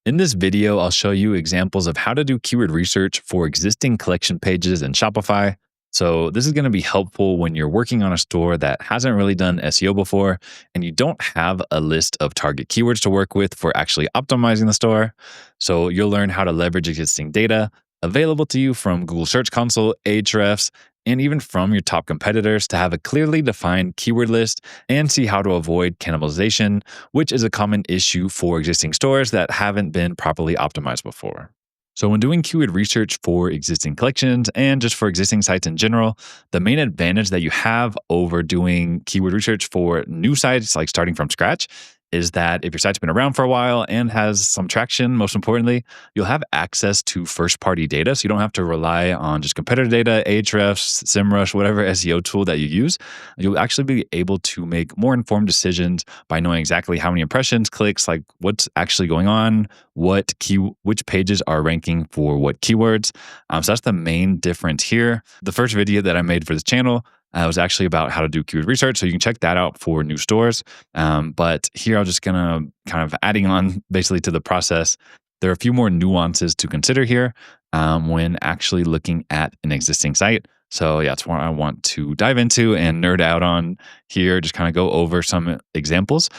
In this video, I'll show you examples of how to do keyword research for existing collection pages in Shopify. So, this is going to be helpful when you're working on a store that hasn't really done SEO before and you don't have a list of target keywords to work with for actually optimizing the store. So, you'll learn how to leverage existing data available to you from Google Search Console, Ahrefs, and even from your top competitors to have a clearly defined keyword list and see how to avoid cannibalization, which is a common issue for existing stores that haven't been properly optimized before. So, when doing keyword research for existing collections and just for existing sites in general, the main advantage that you have over doing keyword research for new sites, like starting from scratch, is that if your site's been around for a while and has some traction, most importantly, you'll have access to first party data. So you don't have to rely on just competitor data, Ahrefs, SEMrush, whatever SEO tool that you use. You'll actually be able to make more informed decisions by knowing exactly how many impressions, clicks, like what's actually going on, which pages are ranking for what keywords. So that's the main difference here. The first video that I made for this channel was actually about how to do keyword research. So you can check that out for new stores. But here I'm just going to kind of adding on basically to the process. There are a few more nuances to consider here when actually looking at an existing site. So yeah, that's what I want to dive into and nerd out on here. Just kind of go over some examples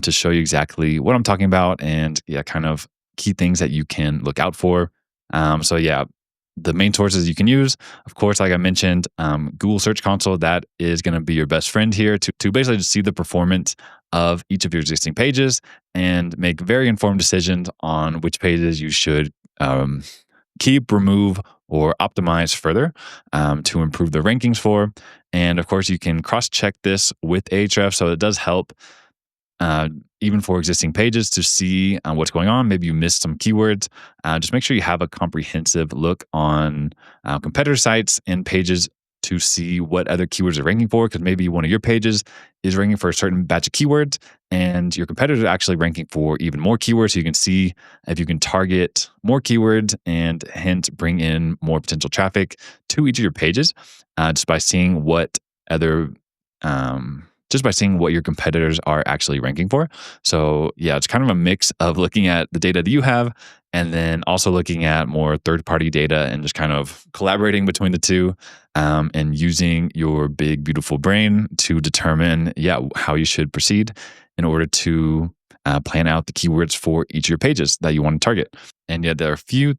to show you exactly what I'm talking about and yeah, kind of key things that you can look out for. So yeah, the main sources you can use, of course, like I mentioned, Google Search Console, that is going to be your best friend here to basically just see the performance of each of your existing pages and make very informed decisions on which pages you should keep, remove, or optimize further to improve the rankings for. And of course, you can cross-check this with Ahrefs, so it does help even for existing pages to see what's going on. Maybe you missed some keywords. Just make sure you have a comprehensive look on competitor sites and pages to see what other keywords are ranking for, because maybe one of your pages is ranking for a certain batch of keywords and your competitors are actually ranking for even more keywords. So you can see if you can target more keywords and hence bring in more potential traffic to each of your pages just by seeing what your competitors are actually ranking for. So yeah, it's kind of a mix of looking at the data that you have and then also looking at more third-party data and just kind of collaborating between the two and using your big, beautiful brain to determine, how you should proceed in order to plan out the keywords for each of your pages that you want to target. And yeah, there are a few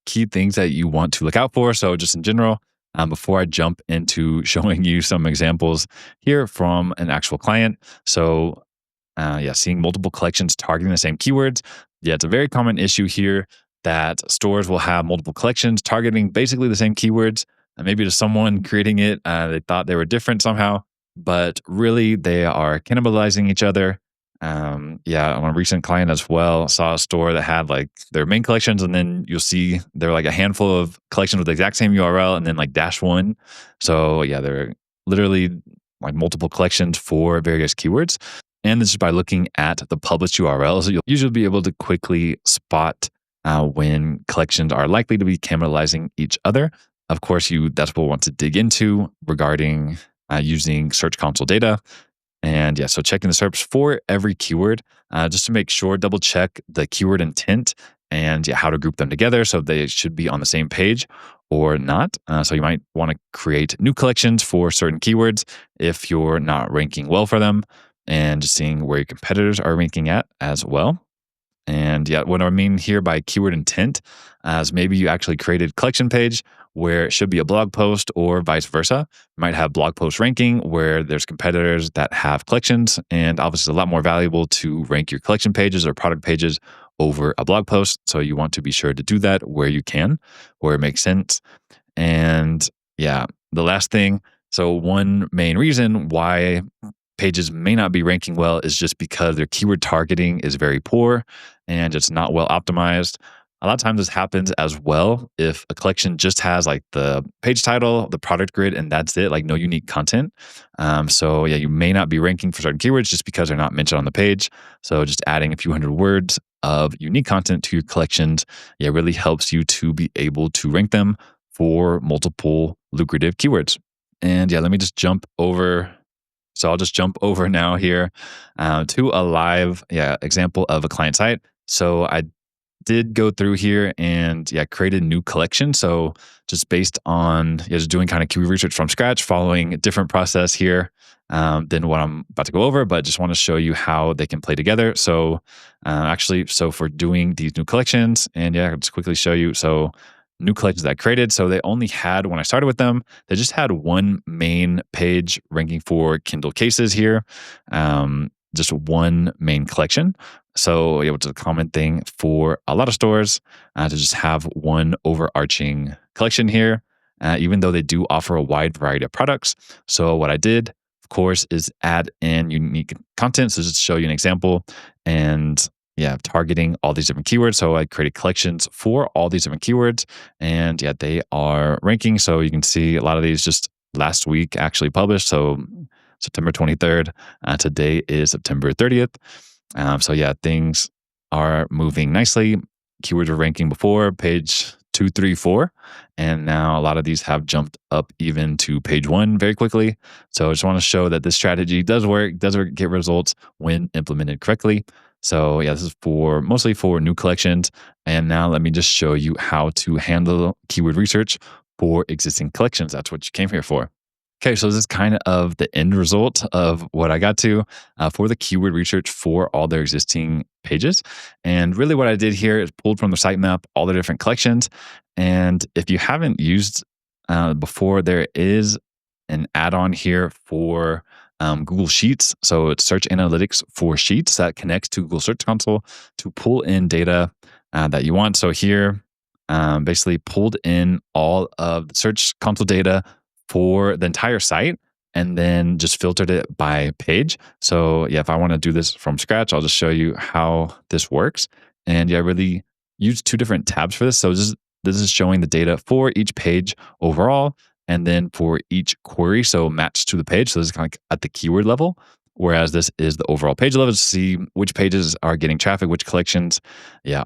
key things that you want to look out for. So just in general, before I jump into showing you some examples here from an actual client. So seeing multiple collections targeting the same keywords. Yeah, it's a very common issue here that stores will have multiple collections targeting basically the same keywords. Maybe to someone creating it, they thought they were different somehow, but really they are cannibalizing each other. On a recent client as well, saw a store that had like their main collections, and then you'll see there are like a handful of collections with the exact same URL, and then like -1. So yeah, there are literally like multiple collections for various keywords. And this is by looking at the published URLs. You'll usually be able to quickly spot when collections are likely to be cannibalizing each other. Of course, that's what we want to dig into regarding using Search Console data. And yeah, so checking the SERPs for every keyword, just to make sure, double check the keyword intent and how to group them together so they should be on the same page or not. So you might want to create new collections for certain keywords if you're not ranking well for them, and just seeing where your competitors are ranking at as well. And yeah, what I mean here by keyword intent is maybe you actually created a collection page where it should be a blog post or vice versa. You might have blog post ranking where there's competitors that have collections, and obviously it's a lot more valuable to rank your collection pages or product pages over a blog post. So you want to be sure to do that where you can, where it makes sense. And yeah, the last thing, so one main reason why pages may not be ranking well is just because their keyword targeting is very poor and it's not well optimized. A lot of times this happens as well if a collection just has like the page title, the product grid, and that's it, like no unique content. So yeah, you may not be ranking for certain keywords just because they're not mentioned on the page. So just adding a few hundred words of unique content to your collections, really helps you to be able to rank them for multiple lucrative keywords. And let me just jump over. So I'll just jump over now here to a live example of a client site. So I did go through here and created a new collection. So just based on just doing kind of keyword research from scratch, following a different process here than what I'm about to go over, but just want to show you how they can play together. So so for doing these new collections, and I'll just quickly show you. So new collections that I created. So they only had, when I started with them, they just had one main page ranking for Kindle cases here. Just one main collection. So it's a common thing for a lot of stores to just have one overarching collection here, even though they do offer a wide variety of products. So what I did, of course, is add in unique content. So just to show you an example, and targeting all these different keywords. So I created collections for all these different keywords, and they are ranking. So you can see a lot of these just last week actually published. So September 23rd. Today is September 30th. Things are moving nicely. Keywords were ranking before page 2, 3, 4. And now a lot of these have jumped up even to page 1 very quickly. So I just want to show that this strategy does work, get results when implemented correctly. So this is mostly for new collections. And now let me just show you how to handle keyword research for existing collections. That's what you came here for. Okay, so this is kind of the end result of what I got to for the keyword research for all their existing pages. And really what I did here is pulled from the sitemap all the different collections. And if you haven't used before, there is an add-on here for Google Sheets. So it's search analytics for Sheets that connects to Google Search Console to pull in data that you want. So here, basically pulled in all of the Search Console data for the entire site, and then just filtered it by page. So if I want to do this from scratch, I'll just show you how this works. And I really use two different tabs for this. So this is showing the data for each page overall, and then for each query, so matched to the page. So this is kind of like at the keyword level, whereas this is the overall page level to see which pages are getting traffic, which collections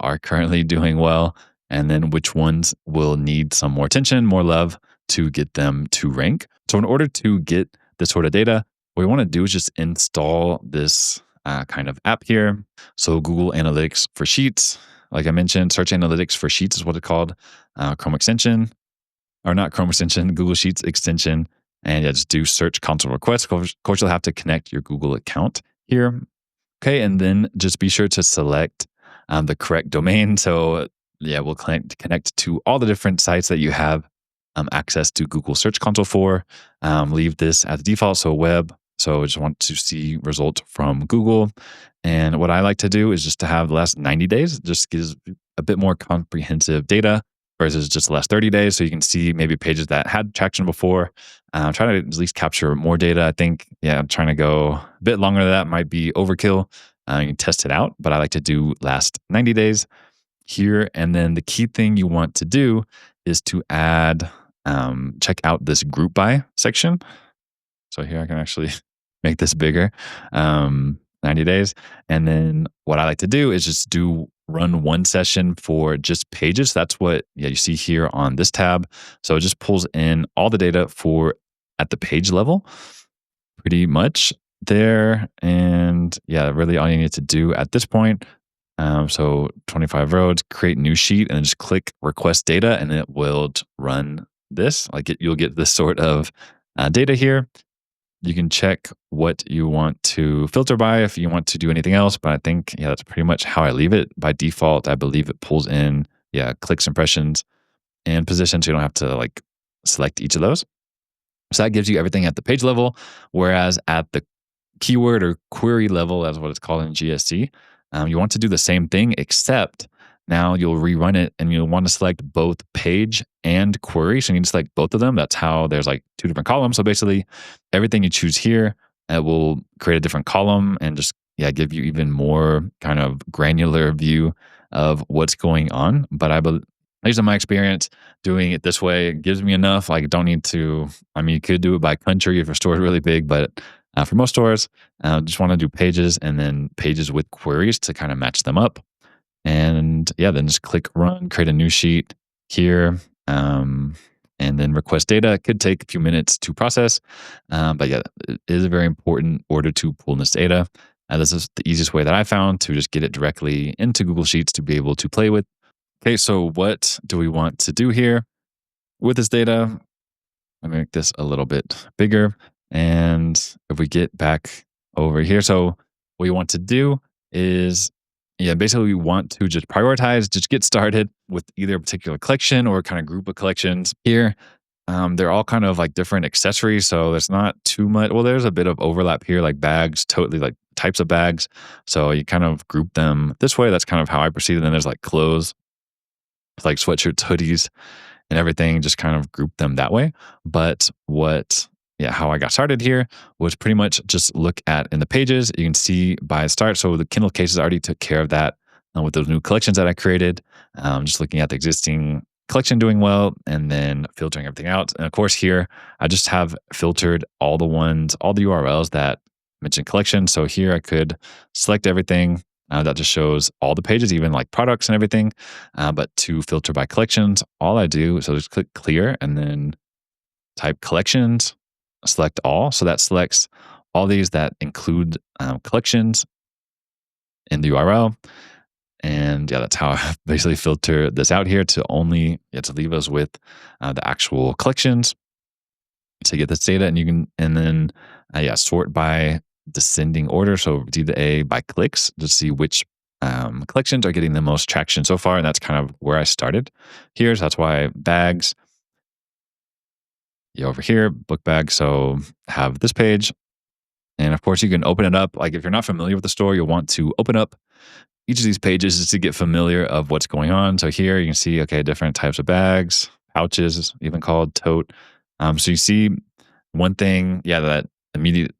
are currently doing well, and then which ones will need some more attention, more love, to get them to rank. So in order to get this sort of data, what we want to do is just install this kind of app here. So Google Analytics for Sheets, like I mentioned, Search Analytics for Sheets is what it's called. Chrome extension, or not Chrome extension, Google Sheets extension. And just do Search Console requests. Of course, you'll have to connect your Google account here. Okay, and then just be sure to select the correct domain. So we'll connect to all the different sites that you have access to Google Search Console for. Leave this as default, so web. So I just want to see results from Google. And what I like to do is just to have the last 90 days, just gives a bit more comprehensive data versus just the last 30 days. So you can see maybe pages that had traction before. I'm trying to at least capture more data. I think, I'm trying to go a bit longer than that might be overkill. You can test it out, but I like to do last 90 days here. And then the key thing you want to do is to add, check out this group by section. So here I can actually make this bigger, 90 days. And then what I like to do is just run one session for just pages. That's what you see here on this tab. So it just pulls in all the data at the page level, pretty much there. And really all you need to do at this point, so 25 rows, create new sheet, and then just click request data, and it will run this. You'll get this sort of data here. You can check what you want to filter by if you want to do anything else, but I think that's pretty much how I leave it. By default, I believe it pulls in clicks, impressions, and positions. So you don't have to select each of those. So that gives you everything at the page level, whereas at the keyword or query level, that's what it's called in GSC, you want to do the same thing, except now you'll rerun it and you'll want to select both page and query. So you need to select both of them. That's how there's two different columns. So basically everything you choose here, it will create a different column and just give you even more kind of granular view of what's going on. But at least in my experience, doing it this way, it gives me enough. Don't need to, you could do it by country if your store is really big, but for most stores, just want to do pages and then pages with queries to kind of match them up. And then just click run, create a new sheet here, and then request data. It could take a few minutes to process, but it is very important in order to pull in this data. And this is the easiest way that I found to just get it directly into Google Sheets to be able to play with. Okay, so what do we want to do here with this data? Let me make this a little bit bigger. And if we get back over here, so what we want to do is, yeah, basically we want to just prioritize, just get started with either a particular collection or kind of group of collections here. They're all kind of like different accessories. So there's not too much. Well, there's a bit of overlap here, like bags, totally like types of bags. So you kind of group them this way. That's kind of how I proceed. And then there's like clothes, like sweatshirts, hoodies, and everything, just kind of group them that way. But how I got started here was pretty much just look at in the pages. You can see by start. So the Kindle cases already took care of that with those new collections that I created. Just looking at the existing collection doing well and then filtering everything out. And of course, here I just have filtered all the URLs that mention collection. So here I could select everything. That just shows all the pages, even like products and everything. But to filter by collections, all I do, so just click clear and then type collections, select all. So that selects all these that include collections in the URL. And yeah, that's how I basically filter this out here to only to leave us with the actual collections to get this data. And you can, and then sort by descending order. So D to A by clicks to see which collections are getting the most traction so far. And that's kind of where I started here. So that's why bags, over here, book bag. So have this page. And of course, you can open it up. Like if you're not familiar with the store, you'll want to open up each of these pages just to get familiar of what's going on. So here you can see, okay, different types of bags, pouches, even called tote. So you see one thing,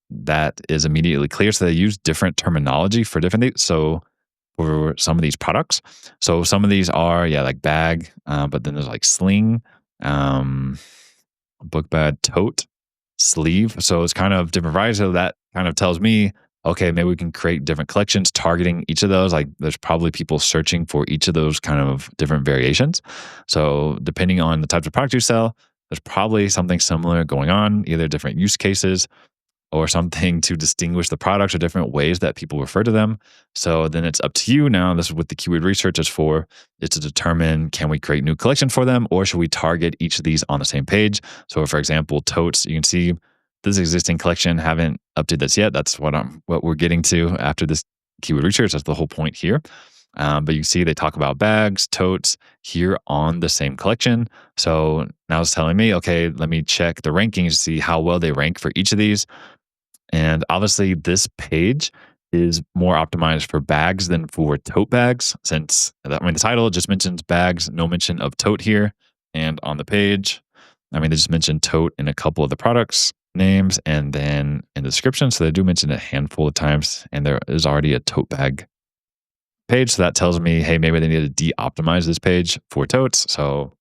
that is immediately clear. So they use different terminology for different things. So for some of these products, so some of these are like bag, but then there's like sling, book bag, tote, sleeve. So it's kind of different varieties. So that kind of tells me, okay, maybe we can create different collections targeting each of those. Like there's probably people searching for each of those kind of different variations. So depending on the types of products you sell, there's probably something similar going on, either different use cases or something to distinguish the products or different ways that people refer to them. So then it's up to you now. This is what the keyword research is for, is to determine, can we create new collections for them or should we target each of these on the same page? So for example, totes, you can see this existing collection, haven't updated this yet. That's what we're getting to after this keyword research. That's the whole point here. But you can see they talk about bags, totes here on the same collection. So now it's telling me, okay, let me check the rankings to see how well they rank for each of these. And obviously this page is more optimized for bags than for tote bags, since the title just mentions bags, no mention of tote here. And on the page, they just mentioned tote in a couple of the products names and then in the description. So they do mention it a handful of times, and there is already a tote bag page. So that tells me, hey, maybe they need to de-optimize this page for totes. So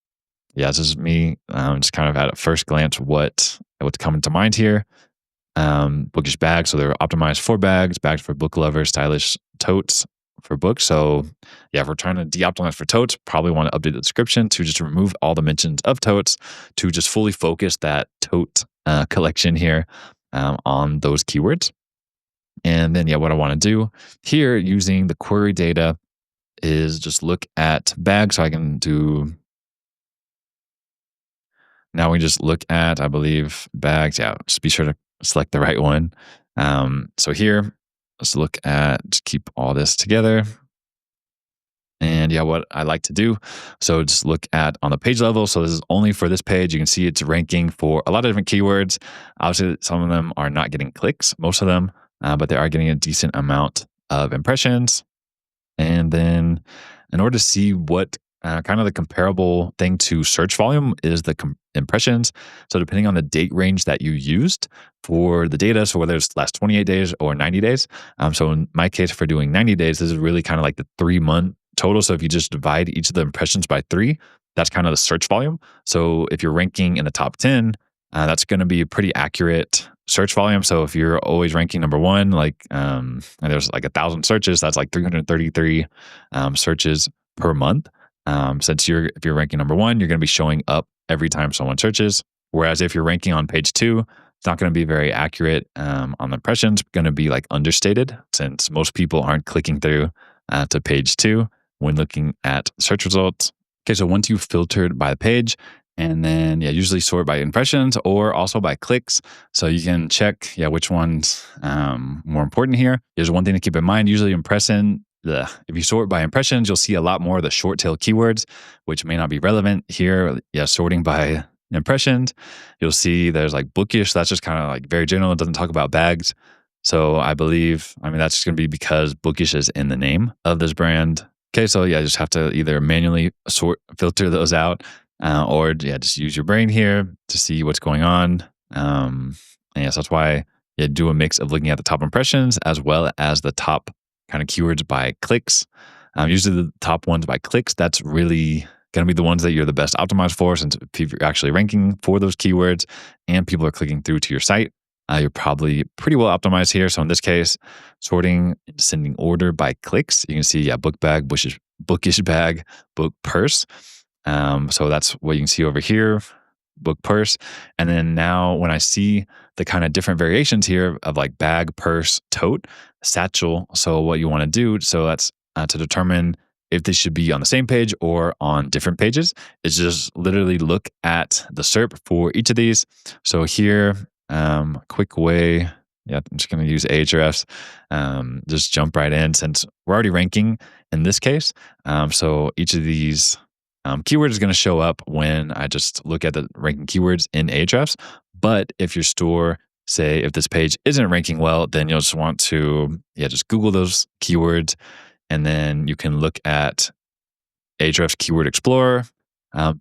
yeah, this is me just kind of at a first glance what's coming to mind here. Bookish bags, so they're optimized for bags for book lovers, stylish totes for books. So yeah, if we're trying to de-optimize for totes, probably want to update the description to just remove all the mentions of totes to just fully focus that tote collection here on those keywords. And then what I want to do here using the query data is just look at bags. So I can do, now we just look at, I believe, bags. Yeah, just be sure to select the right one. So here, let's look at, just keep all this together. And what I like to do, so just look at on the page level. So this is only for this page. You can see it's ranking for a lot of different keywords. Obviously, some of them are not getting clicks, most of them, but they are getting a decent amount of impressions. And then in order to see what kind of the comparable thing to search volume is the impressions. So depending on the date range that you used for the data, so whether it's last 28 days or 90 days. So in my case, for doing 90 days, this is really kind of like the 3-month total. So if you just divide each of the impressions by 3, that's kind of the search volume. So if you're ranking in the top 10, that's going to be a pretty accurate search volume. So if you're always ranking number 1, and there's like 1,000 searches, that's like 333 searches per month. Since if you're ranking number 1, you're going to be showing up every time someone searches. Whereas if you're ranking on page 2, It's not going to be very accurate on the impressions, going to be like understated since most people aren't clicking through to page 2 when looking at search results. Okay, so once you've filtered by the page, and then usually sort by impressions or also by clicks. So you can check which one's more important here. There's one thing to keep in mind. Usually if you sort by impressions, you'll see a lot more of the short tail keywords, which may not be relevant here. Sorting by impressions, you'll see there's like bookish. That's just kind of like very general. It doesn't talk about bags. So I mean, that's just going to be because bookish is in the name of this brand. Okay, so just have to either manually filter those out, or just use your brain here to see what's going on. So that's why you do a mix of looking at the top impressions as well as the top kind of keywords by clicks. Usually the top ones by clicks, that's really going to be the ones that you're the best optimized for, since if you're actually ranking for those keywords and people are clicking through to your site, you're probably pretty well optimized here. So in this case, sorting descending order by clicks, you can see book bag, bookish bag, book purse. So that's what you can see over here, book purse. And then now when I see the kind of different variations here of like bag, purse, tote, satchel. So what you want to do, so that's to determine if they should be on the same page or on different pages, is just literally look at the SERP for each of these. So here, quick way, I'm just going to use Ahrefs. Just jump right in since we're already ranking in this case. So each of these keyword is going to show up when I just look at the ranking keywords in Ahrefs. But if your store, say if this page isn't ranking well, then you'll just want to just Google those keywords, and then you can look at Ahrefs Keyword Explorer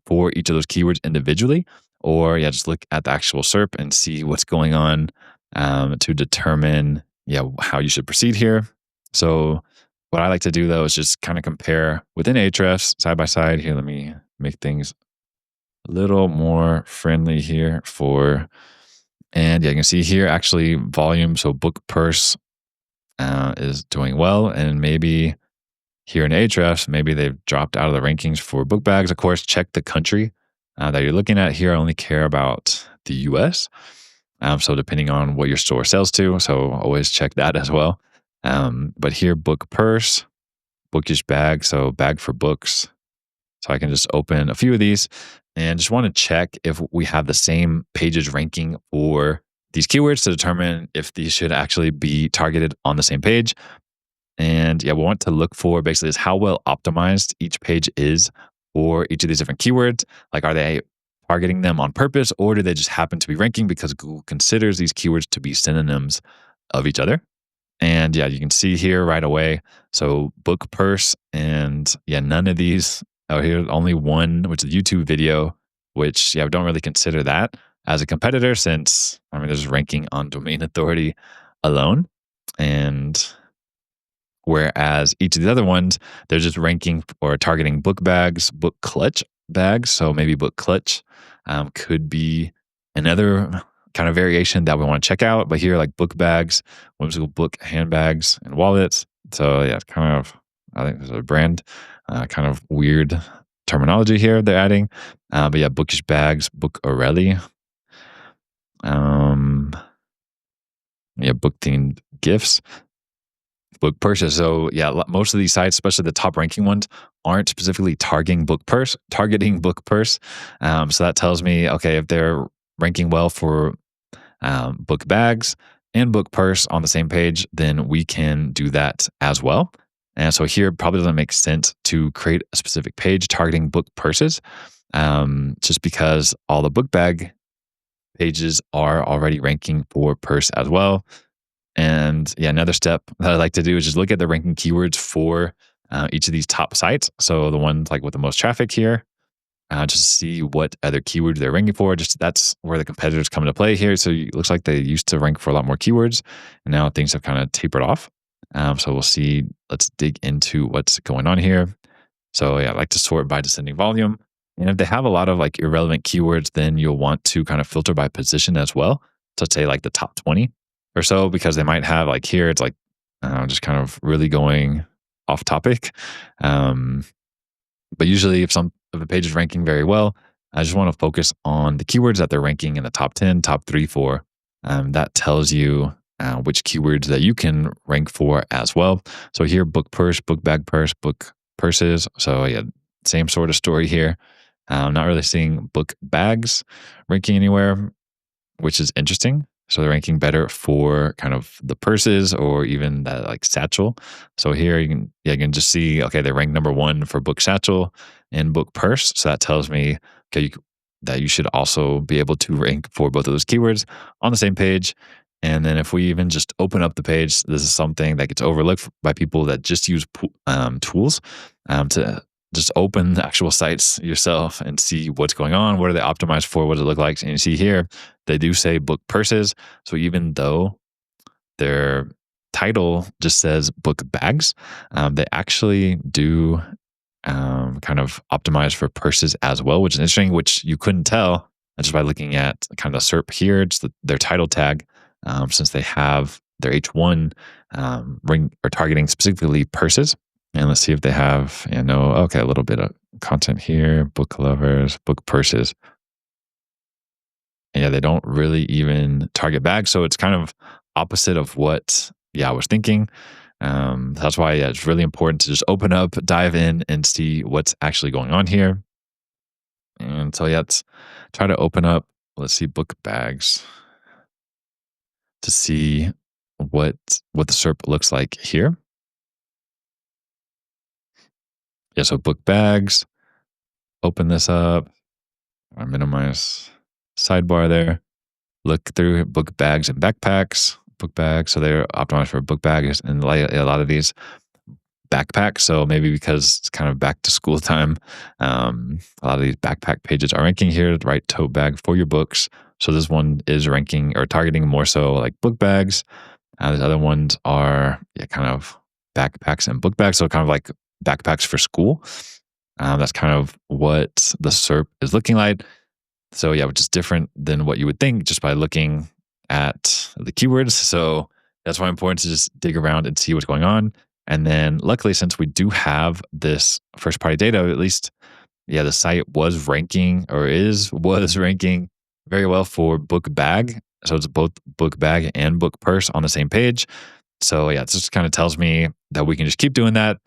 for each of those keywords individually, or just look at the actual SERP and see what's going on to determine how you should proceed here. So what I like to do though is just kind of compare within Ahrefs side by side here. Let me make things a little more friendly here and you can see here actually volume. So book purse is doing well, and maybe here in Ahrefs, maybe they've dropped out of the rankings for book bags. Of course, check the country that you're looking at here. I only care about the US. So depending on what your store sells to, so always check that as well. But here, book purse, bookish bag, so bag for books. So I can just open a few of these and just want to check if we have the same pages ranking for these keywords to determine if these should actually be targeted on the same page. And we want to look for basically is how well optimized each page is for each of these different keywords. Like, are they targeting them on purpose, or do they just happen to be ranking because Google considers these keywords to be synonyms of each other? And you can see here right away. So book purse and none of these out here, only one, which is a YouTube video, which we don't really consider that as a competitor since, there's ranking on domain authority alone. And whereas each of the other ones, they're just ranking or targeting book bags, book clutch bags. So maybe book clutch could be another kind of variation that we want to check out. But here, like book bags, whimsical book handbags and wallets. So it's kind of, I think there's a brand kind of weird terminology here they're adding. But bookish bags, book Aurelie. Book themed gifts, book purses. So most of these sites, especially the top ranking ones, aren't specifically targeting book purse. So that tells me, okay, if they're ranking well for book bags and book purse on the same page, then we can do that as well. And so here probably doesn't make sense to create a specific page targeting book purses, just because all the book bag pages are already ranking for purse as well. And another step that I like to do is just look at the ranking keywords for each of these top sites. So the ones like with the most traffic here, just to see what other keywords they're ranking for. Just that's where the competitors come into play here. So it looks like they used to rank for a lot more keywords, and now things have kind of tapered off. So we'll see. Let's dig into what's going on here. So I like to sort by descending volume. And if they have a lot of like irrelevant keywords, then you'll want to kind of filter by position as well. So say like the top 20 or so, because they might have like here, it's like just kind of really going off topic. But usually if some of the page is ranking very well, I just want to focus on the keywords that they're ranking in the top 10, top 3, 4. that tells you which keywords that you can rank for as well. So here, book purse, book bag purse, book purses. So yeah, same sort of story here. Not really seeing book bags ranking anywhere, which is interesting. So they're ranking better for kind of the purses or even that like satchel. So here you can just see, okay, they rank number one for book satchel and book purse. So that tells me, okay, that you should also be able to rank for both of those keywords on the same page. And then if we even just open up the page, this is something that gets overlooked by people that just use tools to just open the actual sites yourself and see what's going on. What are they optimized for? What does it look like? And you see here, they do say book purses. So even though their title just says book bags, they actually do kind of optimize for purses as well, which is interesting, which you couldn't tell just by looking at kind of the SERP here. It's their title tag, since they have their H1 ring or targeting specifically purses. And let's see if they have, okay, a little bit of content here, book lovers, book purses. And yeah, they don't really even target bags. So it's kind of opposite of what, I was thinking. That's why it's really important to just open up, dive in, and see what's actually going on here. And so, let's try to open up, let's see, book bags to see what the SERP looks like here. Yeah, so book bags, open this up, I minimize sidebar there. Look through book bags and backpacks, book bags. So they're optimized for book bags and a lot of these backpacks. So maybe because it's kind of back to school time, a lot of these backpack pages are ranking here, the right tote bag for your books. So this one is ranking or targeting more so like book bags. These other ones are kind of backpacks and book bags. So kind of like backpacks for school. That's kind of what the SERP is looking like. So which is different than what you would think just by looking at the keywords. So that's why it's important to just dig around and see what's going on. And then luckily, since we do have this first party data, at least, the site was ranking was ranking very well for book bag. So it's both book bag and book purse on the same page. So it just kind of tells me that we can just keep doing that.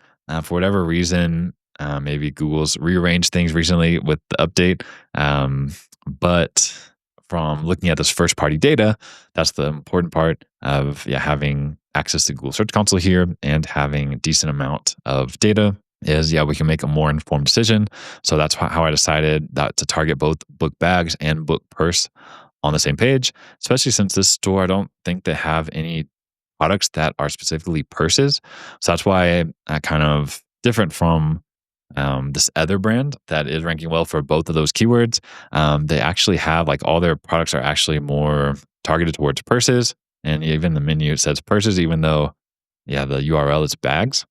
For whatever reason, maybe Google's rearranged things recently with the update. But from looking at this first party data, that's the important part of having access to Google Search Console here and having a decent amount of data is we can make a more informed decision. So that's how I decided that to target both book bags and book purse on the same page, especially since this store, I don't think they have any products that are specifically purses. So that's why I kind of different from this other brand that is ranking well for both of those keywords. They actually have like all their products are actually more targeted towards purses. And even the menu says purses, even though, the URL is bags.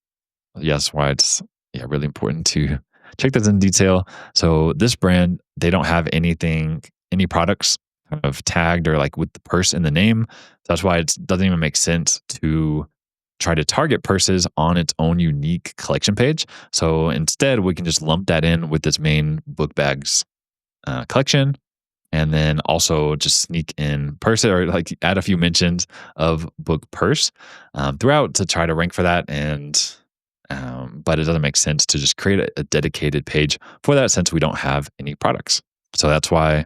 Yes, why it's really important to check this in detail. So this brand, they don't have any products kind of tagged or like with the purse in the name. So that's why it doesn't even make sense to try to target purses on its own unique collection page. So instead, we can just lump that in with this main book bags collection, and then also just sneak in purse or like add a few mentions of book purse throughout to try to rank for that. And but it doesn't make sense to just create a dedicated page for that since we don't have any products. So that's why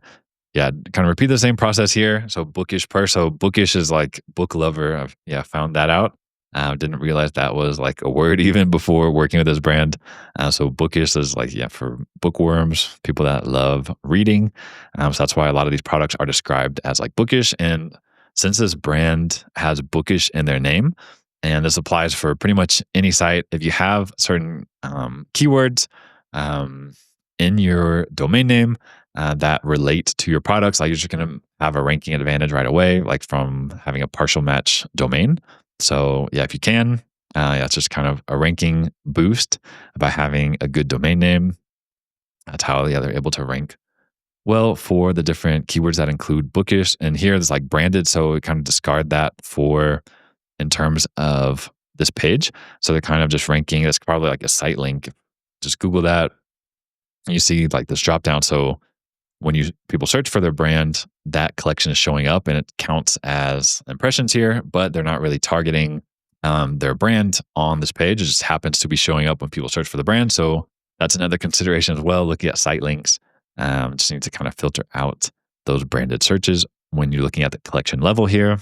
kind of repeat the same process here. So bookish purse. So bookish is like book lover. I've found that out. Didn't realize that was like a word even before working with this brand. So bookish is like, for bookworms, people that love reading. So that's why a lot of these products are described as like bookish. And since this brand has bookish in their name, and this applies for pretty much any site, if you have certain keywords in your domain name that relate to your products, like you're just going to have a ranking advantage right away, like from having a partial match domain. So if you can, it's just kind of a ranking boost by having a good domain name. That's how they're able to rank well for the different keywords that include bookish. And here it's like branded, so we kind of discard that for in terms of this page. So they're kind of just ranking. It's probably like a site link. Just Google that. And you see like this drop down. So when people search for their brand, that collection is showing up and it counts as impressions here, but they're not really targeting their brand on this page. It just happens to be showing up when people search for the brand. So that's another consideration as well. Looking at site links, just need to kind of filter out those branded searches when you're looking at the collection level here.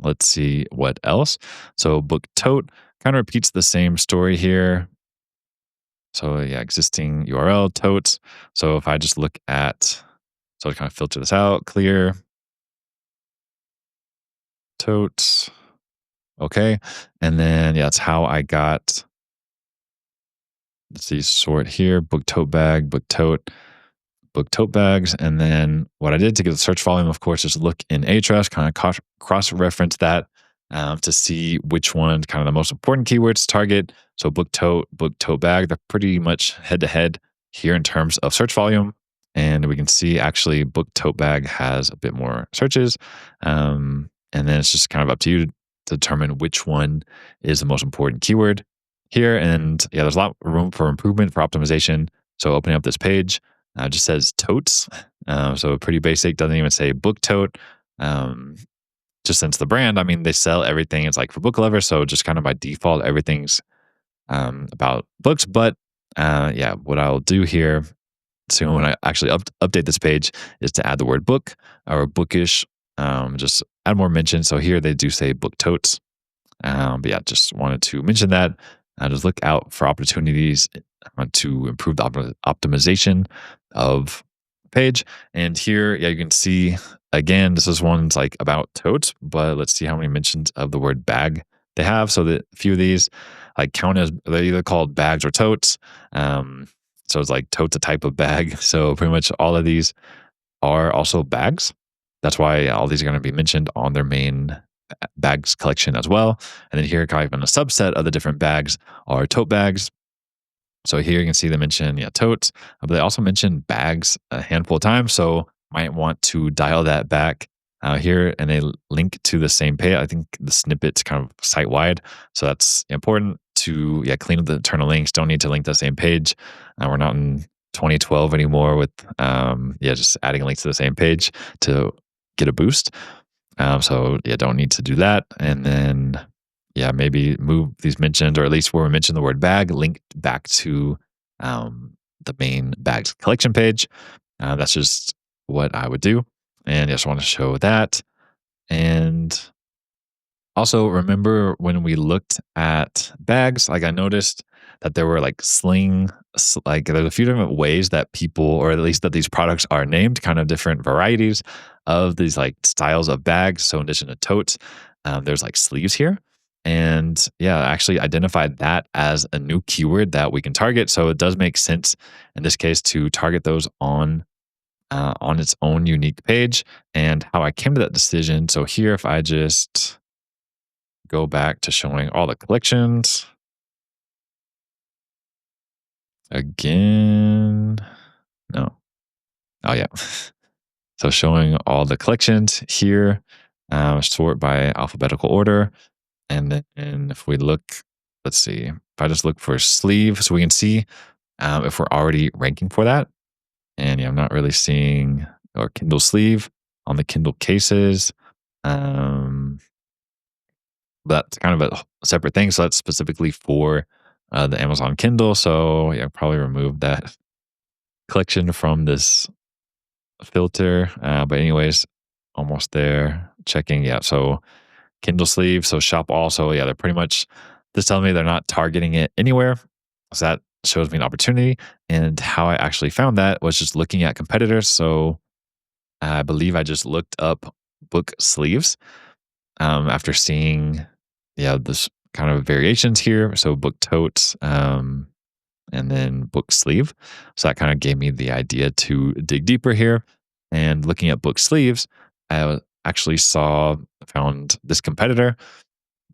Let's see what else. So book tote kind of repeats the same story here. So yeah, existing URL totes. So if I just look at, so I kind of filter this out, clear totes. Okay. And then yeah, that's how I got, let's see, sort here, book tote bag, book tote bags. And then what I did to get the search volume, of course, is look in Ahrefs, kind of cross-reference that to see which one kind of the most important keywords to target. So book tote bag, they're pretty much head-to-head here in terms of search volume. And we can see actually book tote bag has a bit more searches. And then it's just kind of up to you to determine which one is the most important keyword here. And yeah, there's a lot of room for improvement, for optimization. So opening up this page, just says totes. So pretty basic, doesn't even say book tote. Just since the brand, I mean, they sell everything. It's like for book lovers. So just kind of by default, everything's about books. But yeah, what I'll do here soon when I actually update this page is to add the word book or bookish, just add more mention. So here they do say book totes. But yeah, just wanted to mention that. Just look out for opportunities to improve the optimization of the page. And here, yeah, you can see again, this is one's like about totes, but let's see how many mentions of the word bag they have. So that a few of these like count as they're either called bags or totes. So it's like totes a type of bag. So pretty much all of these are also bags. That's why all these are going to be mentioned on their main bags collection as well. And then here, kind of in a subset of the different bags are tote bags. So here you can see they mention totes, but they also mention bags a handful of times. So might want to dial that back here, and they link to the same page. I think the snippet's kind of site wide, so that's important to clean up the internal links. Don't need to link to the same page. We're not in 2012 anymore with just adding links to the same page to get a boost. So don't need to do that. And then maybe move these mentioned, or at least where we mentioned the word bag, linked back to the main bags collection page. That's just what I would do. And I just want to show that. And also remember when we looked at bags, like I noticed that there were like like there's a few different ways that people, or at least that these products are named, kind of different varieties of these like styles of bags. So in addition to totes, there's like sleeves here. And I actually identified that as a new keyword that we can target. So it does make sense in this case to target those on its own unique page. And how I came to that decision. So here, if I just go back to showing all the collections again, no. Oh yeah. So showing all the collections here, sort by alphabetical order. And then if we look, let's see, if I just look for sleeve, so we can see if we're already ranking for that. And I'm not really seeing or Kindle sleeve on the Kindle cases. But that's kind of a separate thing. So that's specifically for the Amazon Kindle. So probably remove that collection from this filter. But anyways, almost there. Checking. Yeah. So Kindle sleeve. So shop also. Yeah, they're pretty much just telling me they're not targeting it anywhere. So that shows me an opportunity. And how I actually found that was just looking at competitors. So I believe I just looked up book sleeves after seeing this kind of variations here. So book totes and then book sleeve. So that kind of gave me the idea to dig deeper here. And looking at book sleeves, I actually found this competitor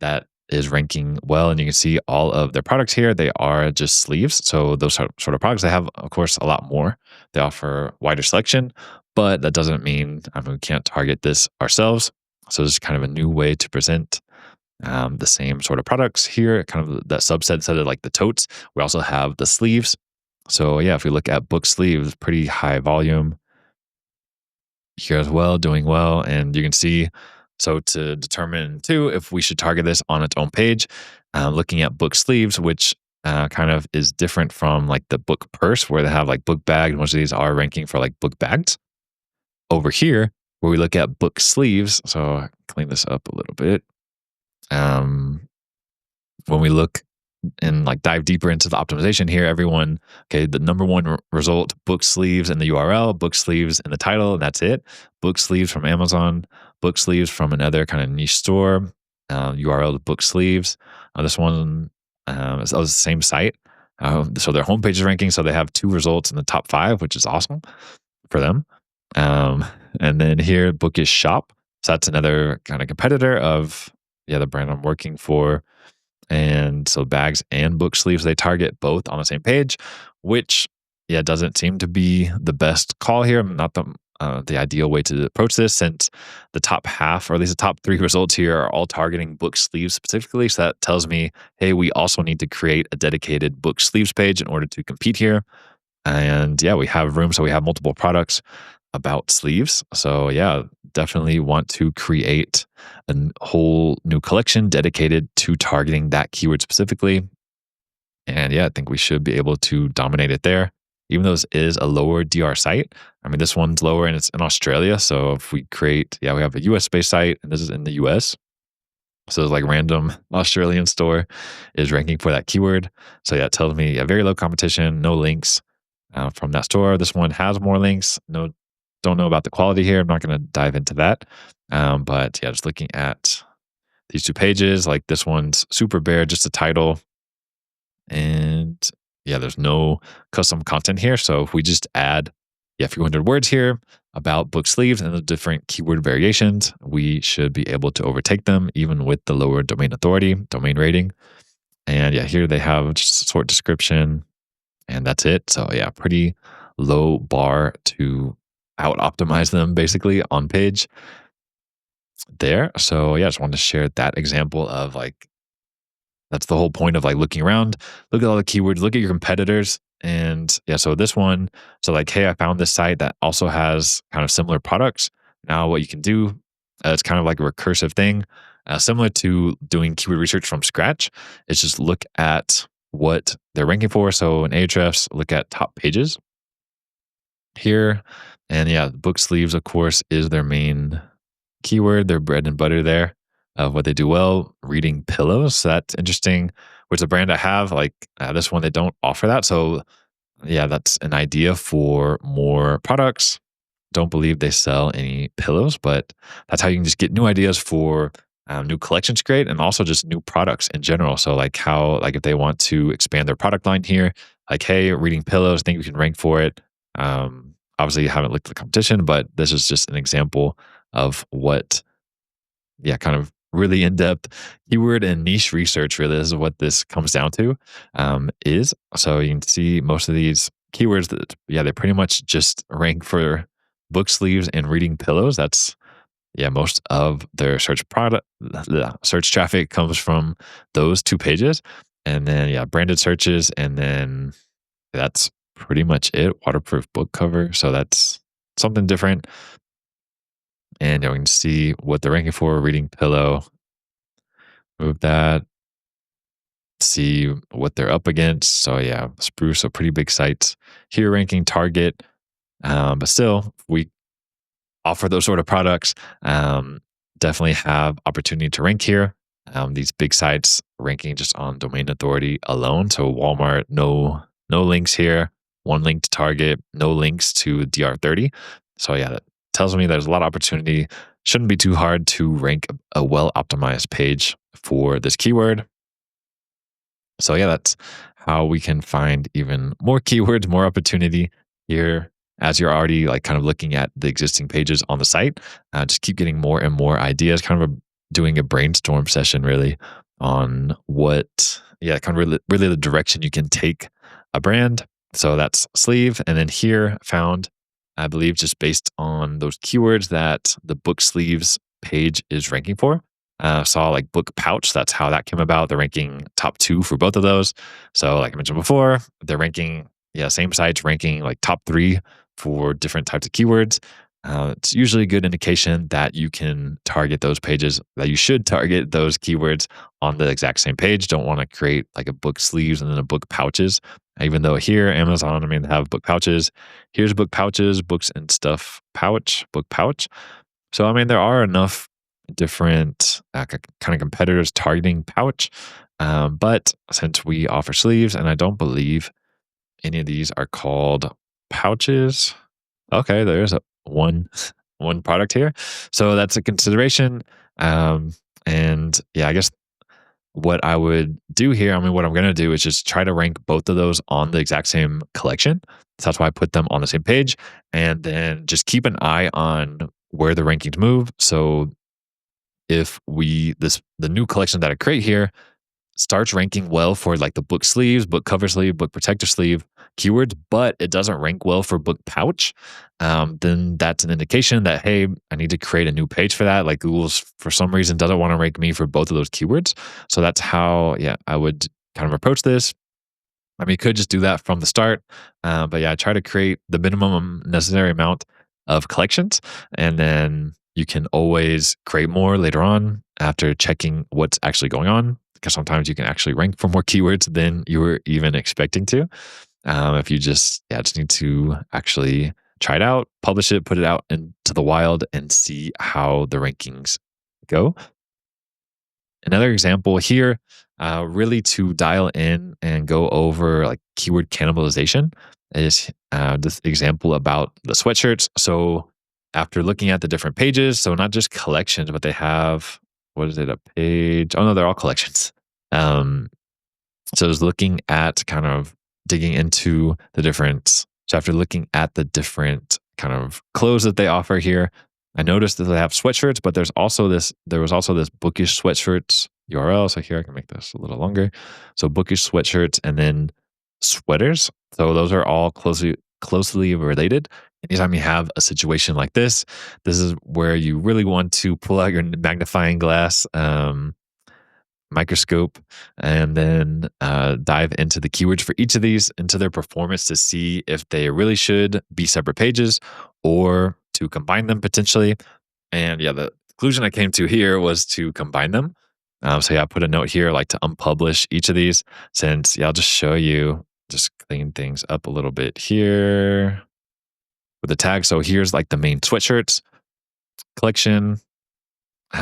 that is ranking well, and you can see all of their products here. They are just sleeves. So those sort of products, they have, of course, a lot more. They offer wider selection, but that doesn't mean we can't target this ourselves. So this is kind of a new way to present the same sort of products here, kind of that subset instead of like the totes. We also have the sleeves. So if we look at book sleeves, pretty high volume. here as well, doing well. And you can see, so to determine too, if we should target this on its own page, looking at book sleeves, which kind of is different from like the book purse where they have like book bag. Most of these are ranking for like book bags. Over here, where we look at book sleeves, so I clean this up a little bit. Um, when we look and like dive deeper into the optimization here, everyone, okay, the number one result, book sleeves in the URL, book sleeves in the title, and that's it. Book sleeves from Amazon, book sleeves from another kind of niche store, URL to book sleeves. This one is the same site. So their homepage is ranking. So they have 2 results in the top 5, which is awesome for them. Um, and then here, Bookish Shop. So that's another kind of competitor of the brand I'm working for. And so bags and book sleeves, they target both on the same page, which doesn't seem to be the best call here. Not the ideal way to approach this, since the top half, or at least the top 3 results here, are all targeting book sleeves specifically. So that tells me, hey, we also need to create a dedicated book sleeves page in order to compete here. And we have room, so we have multiple products about sleeves. So definitely want to create a whole new collection dedicated to targeting that keyword specifically. And I think we should be able to dominate it there. Even though this is a lower DR site, I mean, this one's lower and it's in Australia. So if we create, we have a US based site and this is in the US. So it's like random Australian store is ranking for that keyword. So it tells me very low competition, no links from that store. This one has more links. Don't know about the quality here. I'm not going to dive into that. But just looking at these 2 pages, like this one's super bare, just a title. And there's no custom content here. So if we just add a few hundred words here about book sleeves and the different keyword variations, we should be able to overtake them even with the lower domain authority, domain rating. And here they have just a short description and that's it. So pretty low bar to out optimize them basically on page there. So just wanted to share that example of like, that's the whole point of like looking around, look at all the keywords, look at your competitors. And so this one, so like, hey, I found this site that also has kind of similar products. Now what you can do, it's kind of like a recursive thing, similar to doing keyword research from scratch. It's just look at what they're ranking for. So in Ahrefs, look at top pages here. And book sleeves, of course, is their main keyword, their bread and butter there of what they do well. Reading pillows, so that's interesting. Which a brand I have, like this one, they don't offer that. So that's an idea for more products. Don't believe they sell any pillows, but that's how you can just get new ideas for new collections create, and also just new products in general. So like if they want to expand their product line here, like, hey, reading pillows, think we can rank for it. Obviously, you haven't looked at the competition, but this is just an example of what, kind of really in-depth keyword and niche research really is what this comes down to is. So you can see most of these keywords that, they pretty much just rank for book sleeves and reading pillows. That's, most of their search traffic comes from those 2 pages. And then, branded searches. And then that's pretty much it. Waterproof book cover. So that's something different. And we can see what they're ranking for. Reading pillow. Move that. See what they're up against. So Spruce, so pretty big sites here ranking Target. But still, we offer those sort of products. Definitely have opportunity to rank here. These big sites ranking just on domain authority alone. So Walmart, no links here. 1 link to Target, no links to DR30. So that tells me there's a lot of opportunity. Shouldn't be too hard to rank a well-optimized page for this keyword. So that's how we can find even more keywords, more opportunity here as you're already like kind of looking at the existing pages on the site. Just keep getting more and more ideas, kind of doing a brainstorm session really on what, kind of really the direction you can take a brand. So that's sleeve. And then here found, I believe, just based on those keywords that the book sleeves page is ranking for. Saw like book pouch. That's how that came about. They're ranking top 2 for both of those. So like I mentioned before, they're ranking, same sites ranking like top 3 for different types of keywords. It's usually a good indication that you can target those pages, that you should target those keywords on the exact same page. Don't want to create like a book sleeves and then a book pouches. Even though here, Amazon, I mean, they have book pouches. Here's book pouches, books and stuff pouch, book pouch. So, I mean, there are enough different kind of competitors targeting pouch. But since we offer sleeves, and I don't believe any of these are called pouches. Okay, there's one one product here. So that's a consideration. Um, and yeah, I guess what I would do here, I mean, what I'm going to do is just try to rank both of those on the exact same collection. So that's why I put them on the same page. And then just keep an eye on where the rankings move. So if the new collection that I create here starts ranking well for like the book sleeves, book cover sleeve, book protector sleeve keywords, but it doesn't rank well for book pouch, then that's an indication that, hey, I need to create a new page for that. Like Google's for some reason doesn't want to rank me for both of those keywords. So that's how, yeah, I would kind of approach this. I mean, you could just do that from the start. But yeah, I try to create the minimum necessary amount of collections. And then you can always create more later on after checking what's actually going on. Because sometimes you can actually rank for more keywords than you were even expecting to. If you just need to actually try it out, publish it, put it out into the wild, and see how the rankings go. Another example here, really to dial in and go over like keyword cannibalization, is this example about the sweatshirts. So after looking at the different pages, so not just collections, but they have, what is it, a page? Oh no, they're all collections. Um, so I was looking at kind of digging into the different, so after looking at the different kind of clothes that they offer here, I noticed that they have sweatshirts, but there was also this bookish sweatshirts URL. So here I can make this a little longer. So bookish sweatshirts and then sweaters. So those are all closely related. Anytime you have a situation like this is where you really want to pull out your magnifying glass, microscope, and then dive into the keywords for each of these, into their performance to see if they really should be separate pages or to combine them potentially. And yeah, the conclusion I came to here was to combine them. So yeah, I put a note here like to unpublish each of these, since yeah, I'll just show you, just clean things up a little bit here with the tag. So here's like the main sweatshirts collection.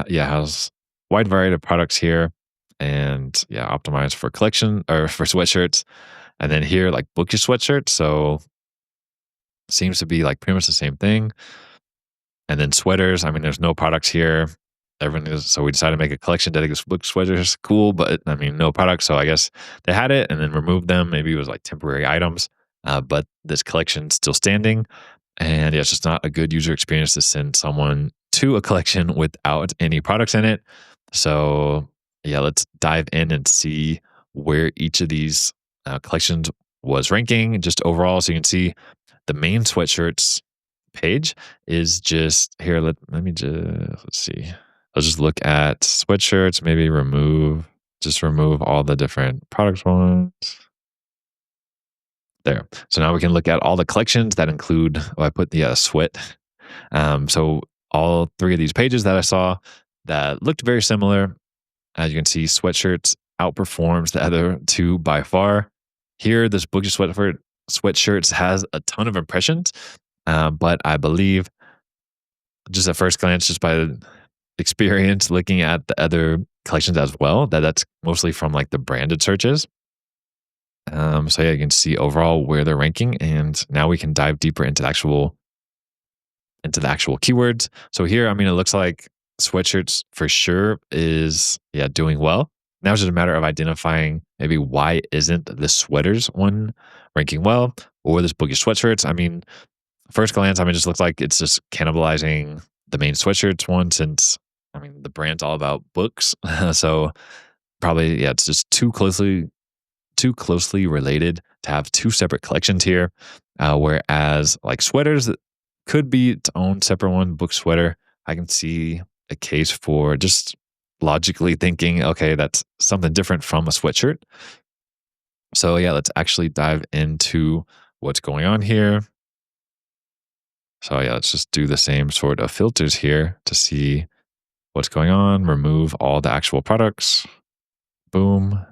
Yeah, has wide variety of products here, and yeah, optimized for collection or for sweatshirts. And then here, like bookish sweatshirts. So seems to be like pretty much the same thing. And then sweaters. I mean, there's no products here. Everyone is, so we decided to make a collection dedicated to book sweaters. Cool, but I mean, no products. So I guess they had it and then removed them. Maybe it was like temporary items, but this collection's still standing. And yeah, it's just not a good user experience to send someone to a collection without any products in it. So yeah, let's dive in and see where each of these collections was ranking just overall. So you can see the main sweatshirts page is just here. Let me just, let's see. Let's just look at sweatshirts, maybe remove all the different product ones. There. So now we can look at all the collections that include, I put the sweat. So all three of these pages that I saw that looked very similar. As you can see, sweatshirts outperforms the other two by far. Here, this bookish sweatshirts has a ton of impressions, but I believe just at first glance, just by experience looking at the other collections as well, that's mostly from like the branded searches. So yeah, you can see overall where they're ranking, and now we can dive deeper into the actual keywords. So here, I mean, it looks like sweatshirts for sure is doing well. Now it's just a matter of identifying maybe why isn't the sweaters one ranking well, or this bookish sweatshirts. I mean, first glance, I mean, it just looks like it's just cannibalizing the main sweatshirts one, since I mean the brand's all about books. So probably it's just too closely related to have two separate collections here. Whereas like sweaters could be its own separate one, book sweater. I can see a case for just logically thinking, okay, that's something different from a sweatshirt. So yeah, let's actually dive into what's going on here. So yeah, let's just do the same sort of filters here to see what's going on. Remove all the actual products. Boom.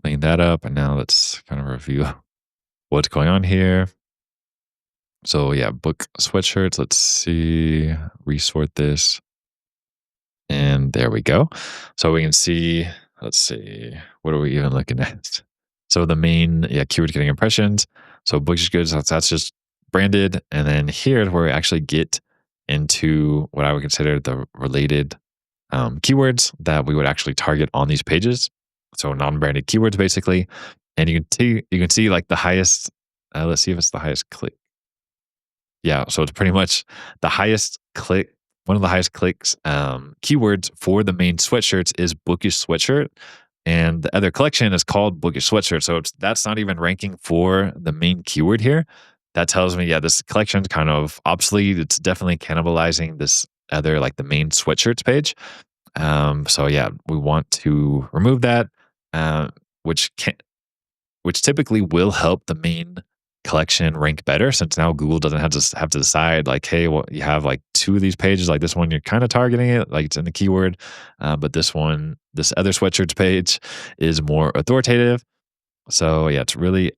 Clean that up. And now let's kind of review what's going on here. So yeah, book sweatshirts. Let's see, resort this. And there we go. So we can see, let's see, what are we even looking at? So the main, yeah, keyword getting impressions. So bookish goods, that's just branded. And then here is where we actually get into what I would consider the related keywords that we would actually target on these pages. So non-branded keywords basically. And you can see like the highest, let's see if it's the highest click. Yeah, so it's pretty much the highest click, one of the highest clicks keywords for the main sweatshirts is bookish sweatshirt. And the other collection is called bookish sweatshirt. So that's not even ranking for the main keyword here. That tells me, yeah, this collection's kind of obsolete. It's definitely cannibalizing this other, like the main sweatshirts page. So yeah, we want to remove that, uh, which can which typically will help the main collection rank better since now Google doesn't have to decide like, hey, well, you have like two of these pages, like this one you're kind of targeting it, like it's in the keyword, but this one, this other sweatshirts page is more authoritative. So yeah, it's really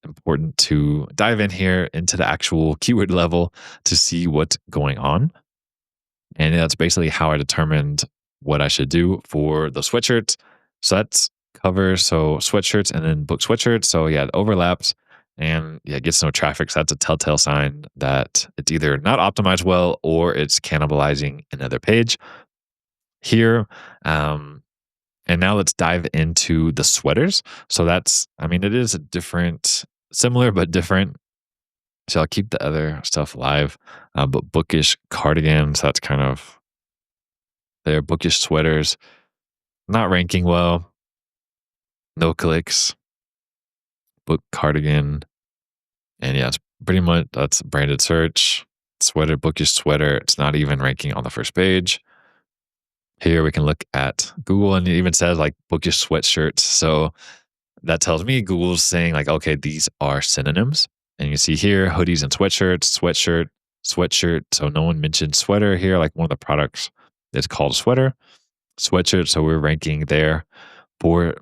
important to dive in here into the actual keyword level to see what's going on. And that's basically how I determined what I should do for the sweatshirts. So that's cover. So sweatshirts and then book sweatshirts. So yeah, it overlaps and yeah, it gets no traffic. So that's a telltale sign that it's either not optimized well or it's cannibalizing another page here. And now let's dive into the sweaters. So that's, I mean, it is a different, similar, but different. So I'll keep the other stuff live, but bookish cardigans, that's kind of their bookish sweaters, not ranking well, no clicks, book cardigan. And yeah, it's pretty much that's branded search, sweater, bookish sweater. It's not even ranking on the first page. Here we can look at Google and it even says like bookish sweatshirts. So that tells me Google's saying like, okay, these are synonyms. And you see here hoodies and sweatshirts, sweatshirt, sweatshirt. So no one mentioned sweater here. Like one of the products is called sweater, sweatshirt. So we're ranking there for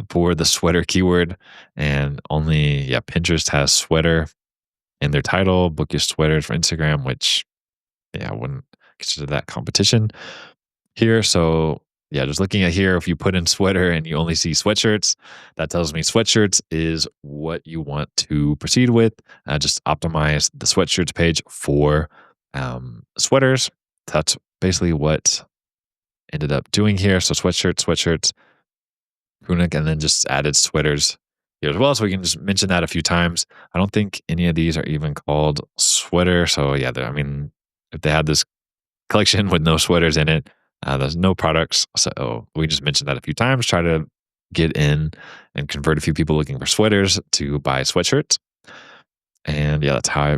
for the sweater keyword, and only yeah Pinterest has sweater in their title. Bookish sweaters for Instagram, which yeah I wouldn't consider that competition here. So yeah, just looking at here, if you put in sweater and you only see sweatshirts, that tells me sweatshirts is what you want to proceed with. Just optimize the sweatshirts page for sweaters. That's basically what ended up doing here. So sweatshirts, crewneck, and then just added sweaters here as well. So we can just mention that a few times. I don't think any of these are even called sweater. So yeah, I mean, if they had this collection with no sweaters in it, there's no products. So we just mentioned that a few times, try to get in and convert a few people looking for sweaters to buy sweatshirts. And yeah, that's how I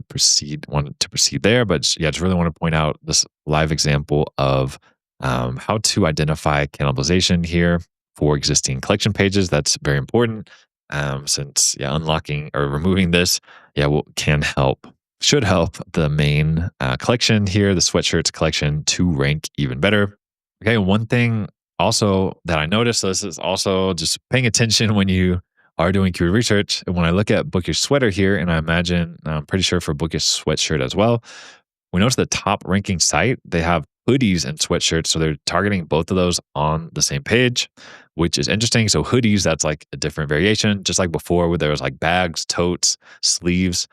wanted to proceed there. But yeah, just really want to point out this live example of how to identify cannibalization here for existing collection pages. That's very important since yeah, unlocking or removing this, yeah, should help the main collection here, the sweatshirts collection, to rank even better. Okay, one thing also that I noticed, so this is also just paying attention when you are doing keyword research. And when I look at bookish sweater here, and I imagine, I'm pretty sure for bookish sweatshirt as well, we notice the top ranking site, they have hoodies and sweatshirts. So they're targeting both of those on the same page, which is interesting. So hoodies, that's like a different variation, just like before where there was like bags, totes, sleeves,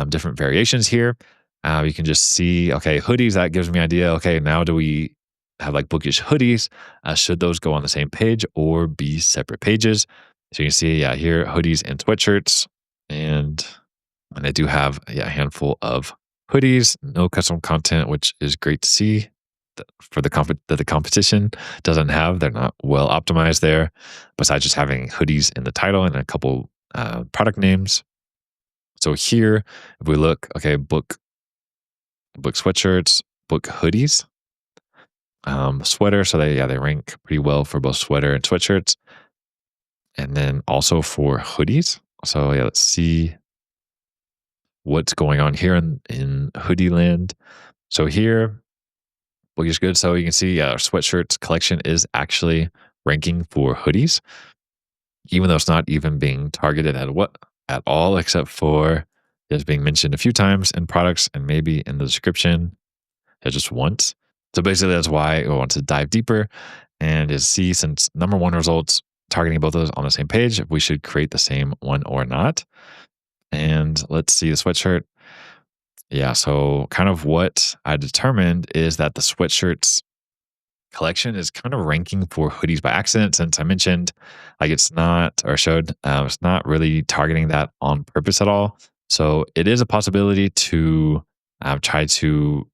different variations here. You can just see, okay, hoodies, that gives me an idea. Okay, now do we have like bookish hoodies? Should those go on the same page or be separate pages? So you can see, yeah, here, hoodies and sweatshirts. And I do have a handful of hoodies, no custom content, which is great to see for that the competition doesn't have. They're not well optimized there, besides just having hoodies in the title and a couple product names. So here, if we look, okay, book sweatshirts, book hoodies, sweater. So they rank pretty well for both sweater and sweatshirts, and then also for hoodies. So yeah, let's see what's going on here in hoodie land. So here, which is good. So you can see our sweatshirts collection is actually ranking for hoodies, even though it's not even being targeted at all, except for it's being mentioned a few times in products and maybe in the description just once. So basically, that's why I want to dive deeper and is see, since number one results targeting both of those on the same page, if we should create the same one or not. And let's see the sweatshirt. Yeah, so kind of what I determined is that the sweatshirts collection is kind of ranking for hoodies by accident, since I mentioned like it's not, or showed it's not really targeting that on purpose at all. So it is a possibility to try to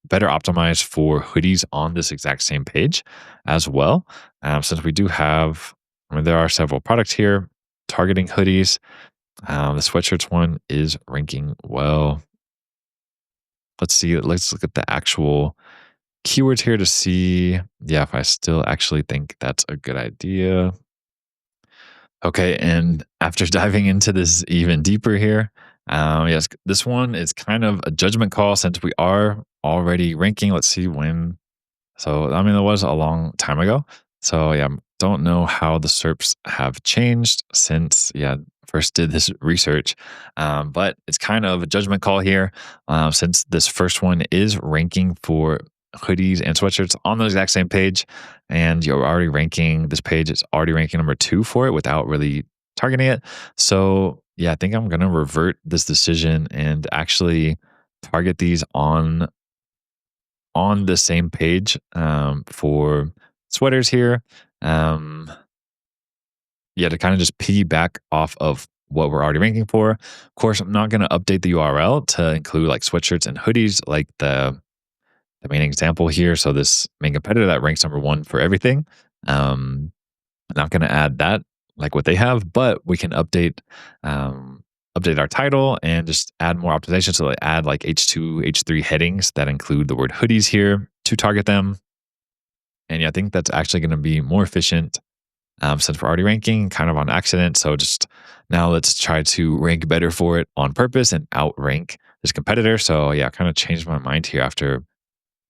better optimize for hoodies on this exact same page as well. Since we do have, I mean, there are several products here targeting hoodies. The sweatshirts one is ranking well. Let's see. Let's look at the actual keywords here to see, yeah, if I still actually think that's a good idea. Okay, and after diving into this even deeper here, yes, this one is kind of a judgment call since we are already ranking. Let's see when. So, I mean, it was a long time ago. So, yeah, don't know how the SERPs have changed since, yeah, first did this research. But it's kind of a judgment call here since this first one is ranking for hoodies and sweatshirts on the exact same page. And you're already ranking, this page is already ranking number 2 for it without really targeting it. So, yeah, I think I'm going to revert this decision and actually target these on the same page for sweaters here. Um, yeah, to kind of just piggyback off of what we're already ranking for. Of course, I'm not going to update the URL to include like sweatshirts and hoodies, like the main example here. So this main competitor that ranks number 1 for everything. I'm not going to add that like what they have, but we can update our title and just add more optimization. So like add like H2, H3 headings that include the word hoodies here to target them. And yeah, I think that's actually going to be more efficient since we're already ranking kind of on accident. So just now let's try to rank better for it on purpose and outrank this competitor. So yeah, I kind of changed my mind here after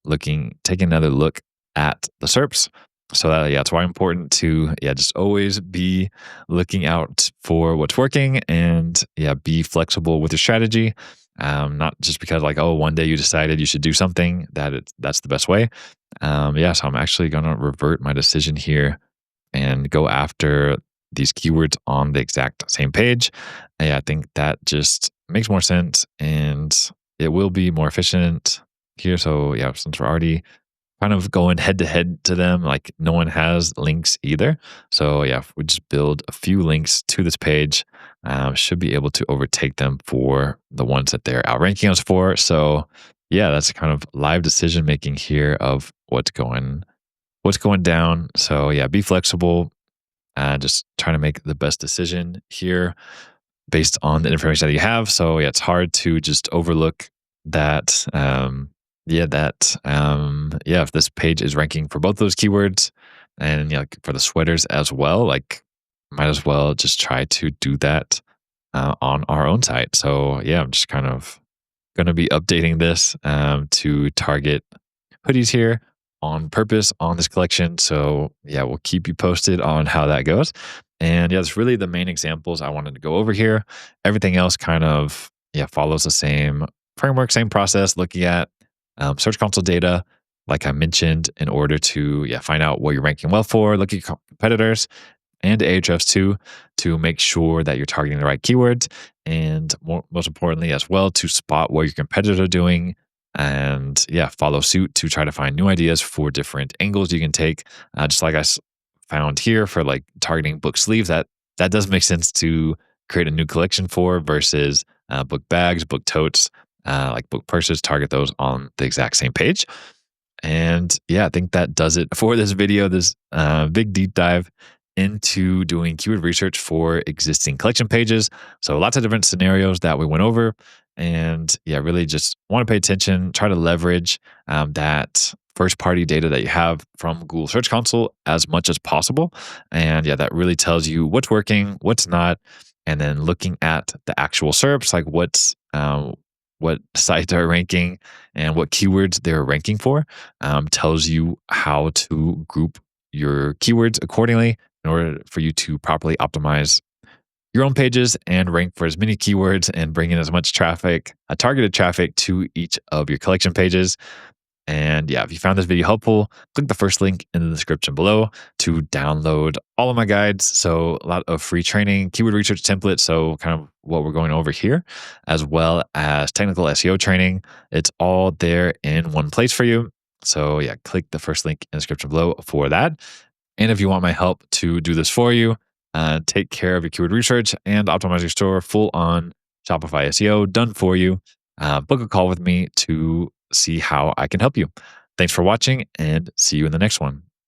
taking another look at the SERPs. So that, yeah, it's why important to, yeah, just always be looking out for what's working and yeah, be flexible with your strategy. Not just because like, oh, one day you decided you should do something that's the best way. Yeah, so I'm actually going to revert my decision here and go after these keywords on the exact same page. And yeah, I think that just makes more sense and it will be more efficient here. So yeah, since we're already kind of going head to head to them, like no one has links either. So yeah, if we just build a few links to this page, should be able to overtake them for the ones that they're outranking us for. So yeah, that's kind of live decision making here of what's going down. So yeah, be flexible. Just trying to make the best decision here based on the information that you have. So yeah, it's hard to just overlook that. If this page is ranking for both those keywords and yeah, like for the sweaters as well, like might as well just try to do that on our own site. So yeah, I'm just kind of going to be updating this to target hoodies here on purpose on this collection. So yeah, we'll keep you posted on how that goes. And yeah, it's really the main examples I wanted to go over here. Everything else kind of follows the same framework, same process, looking at Search Console data, like I mentioned, in order to find out what you're ranking well for, look at your competitors and Ahrefs too, to make sure that you're targeting the right keywords, and most importantly as well, to spot what your competitors are doing and follow suit to try to find new ideas for different angles you can take. Just like I found here for like targeting book sleeves, that does make sense to create a new collection for versus book bags, book totes, like book purses, target those on the exact same page. And yeah, I think that does it for this video, this big deep dive into doing keyword research for existing collection pages. So lots of different scenarios that we went over. And yeah, really just want to pay attention, try to leverage that first party data that you have from Google Search Console as much as possible. And yeah, that really tells you what's working, what's not. and then looking at the actual SERPs, like what sites are ranking and what keywords they're ranking for, tells you how to group your keywords accordingly in order for you to properly optimize your own pages and rank for as many keywords and bring in as much traffic, targeted traffic to each of your collection pages. And yeah, if you found this video helpful, click the first link in the description below to download all of my guides. So, a lot of free training, keyword research templates. So, kind of what we're going over here, as well as technical SEO training. It's all there in one place for you. So, yeah, click the first link in the description below for that. And if you want my help to do this for you, take care of your keyword research and optimize your store full on Shopify SEO done for you, book a call with me to see how I can help you. Thanks for watching and see you in the next one.